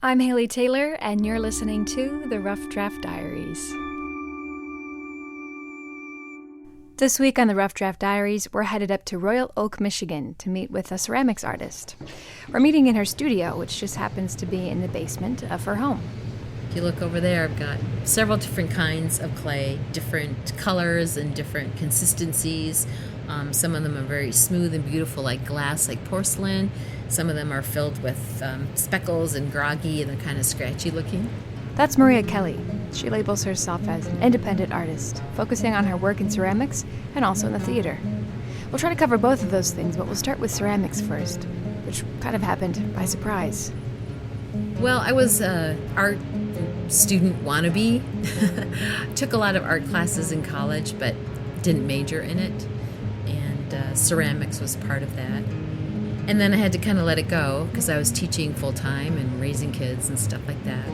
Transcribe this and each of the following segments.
I'm Haley Taylor, and you're listening to The Rough Draft Diaries. This week on The Rough Draft Diaries, we're headed up to Royal Oak, Michigan to meet with a ceramics artist. We're meeting in her studio, which just happens to be in the basement of her home. If you look over there, I've got several different kinds of clay, different colors and different consistencies. Some of them are very smooth and beautiful, like glass, like porcelain. Some of them are filled with speckles and groggy, and they're kind of scratchy looking. That's Maria Kelly. She labels herself as an independent artist, focusing on her work in ceramics and also in the theater. We'll try to cover both of those things, but we'll start with ceramics first, which kind of happened by surprise. Well, I was an art student wannabe. Took a lot of art classes in college, but didn't major in it. And ceramics was part of that. And then I had to kind of let it go because I was teaching full-time and raising kids and stuff like that.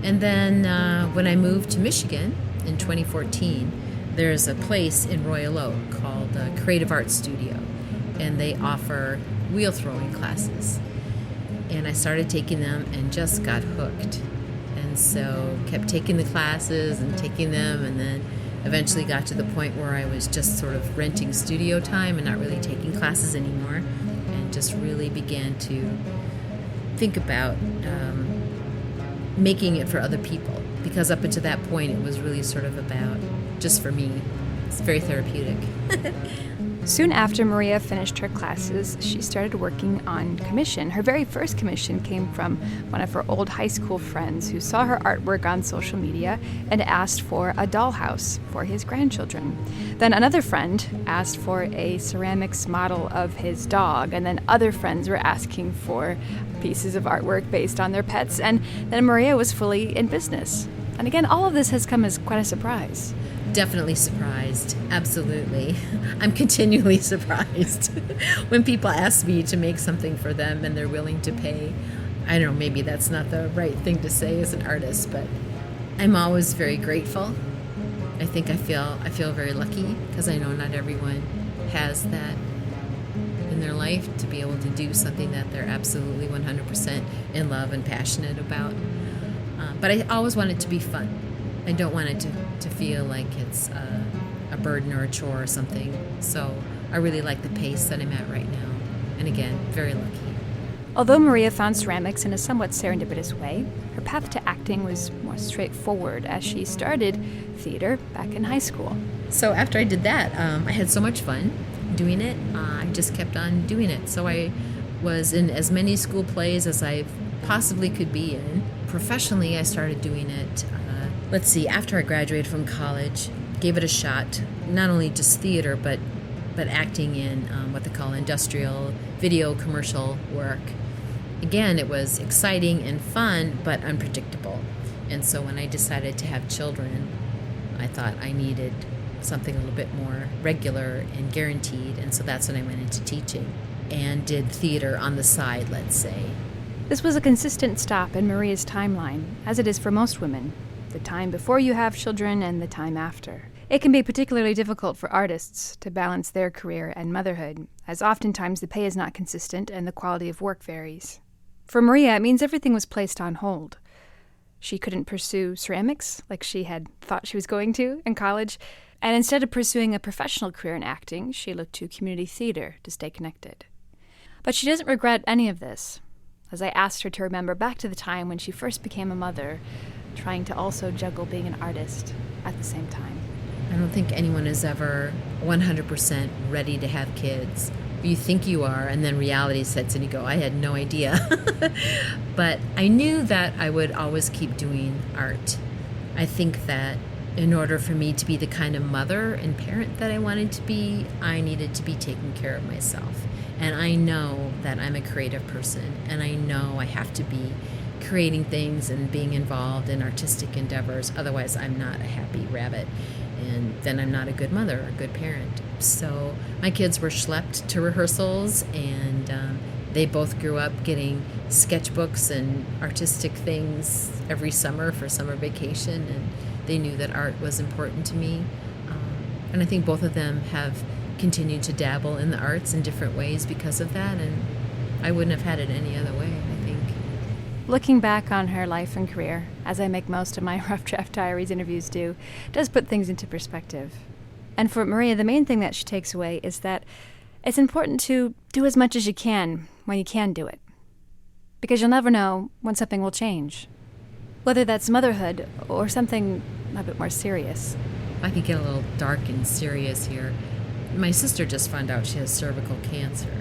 And then when I moved to Michigan in 2014, there's a place in Royal Oak called Creative Art Studio, and they offer wheel throwing classes. And I started taking them and just got hooked. And so kept taking the classes and taking them, and then eventually got to the point where I was just sort of renting studio time and not really taking classes anymore, and just really began to think about making it for other people, because up until that point it was really sort of about just for me. It's very therapeutic. Soon after Maria finished her classes, she started working on commission. Her very first commission came from one of her old high school friends who saw her artwork on social media and asked for a dollhouse for his grandchildren. Then another friend asked for a ceramics model of his dog, and then other friends were asking for pieces of artwork based on their pets, and then Maria was fully in business. And again, all of this has come as quite a surprise. Definitely surprised. Absolutely. I'm continually surprised when people ask me to make something for them and they're willing to pay. I don't know, maybe that's not the right thing to say as an artist, but I'm always very grateful. I think I feel very lucky because I know not everyone has that in their life to be able to do something that they're absolutely 100% in love and passionate about. But I always want it to be fun. I don't want it to feel like it's a burden or a chore or something. So I really like the pace that I'm at right now. And again, very lucky. Although Maria found ceramics in a somewhat serendipitous way, her path to acting was more straightforward as she started theater back in high school. So after I did that, I had so much fun doing it. I just kept on doing it. So I was in as many school plays as I possibly could be in. Professionally, I started doing it after I graduated from college, gave it a shot, not only just theater, but acting in what they call industrial video commercial work. Again, it was exciting and fun, but unpredictable. And so when I decided to have children, I thought I needed something a little bit more regular and guaranteed, and so that's when I went into teaching and did theater on the side, let's say. This was a consistent stop in Maria's timeline, as it is for most women. The time before you have children and the time after. It can be particularly difficult for artists to balance their career and motherhood, as oftentimes the pay is not consistent and the quality of work varies. For Maria, it means everything was placed on hold. She couldn't pursue ceramics like she had thought she was going to in college, and instead of pursuing a professional career in acting, she looked to community theater to stay connected. But she doesn't regret any of this, as I asked her to remember back to the time when she first became a mother, trying to also juggle being an artist at the same time. I don't think anyone is ever 100% ready to have kids. You think you are, and then reality sets in, you go, I had no idea. But I knew that I would always keep doing art. I think that in order for me to be the kind of mother and parent that I wanted to be, I needed to be taking care of myself. And I know that I'm a creative person, and I know I have to be creating things and being involved in artistic endeavors. Otherwise, I'm not a happy rabbit, and then I'm not a good mother or a good parent. So my kids were schlepped to rehearsals, and they both grew up getting sketchbooks and artistic things every summer for summer vacation, and they knew that art was important to me. And I think both of them have continued to dabble in the arts in different ways because of that, and I wouldn't have had it any other way, I think. looking back on her life and career, as I make most of my Rough Draft Diaries interviews do, does put things into perspective. And for Maria, the main thing that she takes away is that it's important to do as much as you can when you can do it. Because you'll never know when something will change. Whether that's motherhood or something a bit more serious. I could get a little dark and serious here. My sister just found out she has cervical cancer.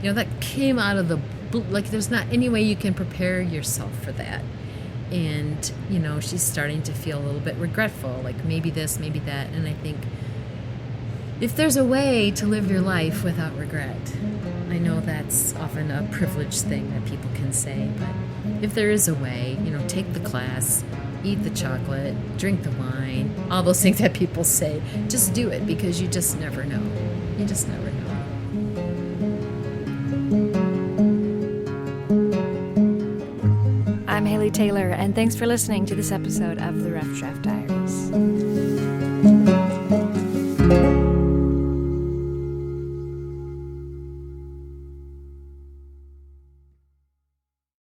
You know, that came out of the blue. Like, there's not any way you can prepare yourself for that. And, you know, she's starting to feel a little bit regretful, like maybe this, maybe that. And I think if there's a way to live your life without regret, I know that's often a privileged thing that people can say, but if there is a way, you know, take the class, eat the chocolate, drink the wine, all those things that people say, just do it, because you just never know. You just never know. I'm Haley Taylor, and thanks for listening to this episode of the Rough Draft Diaries.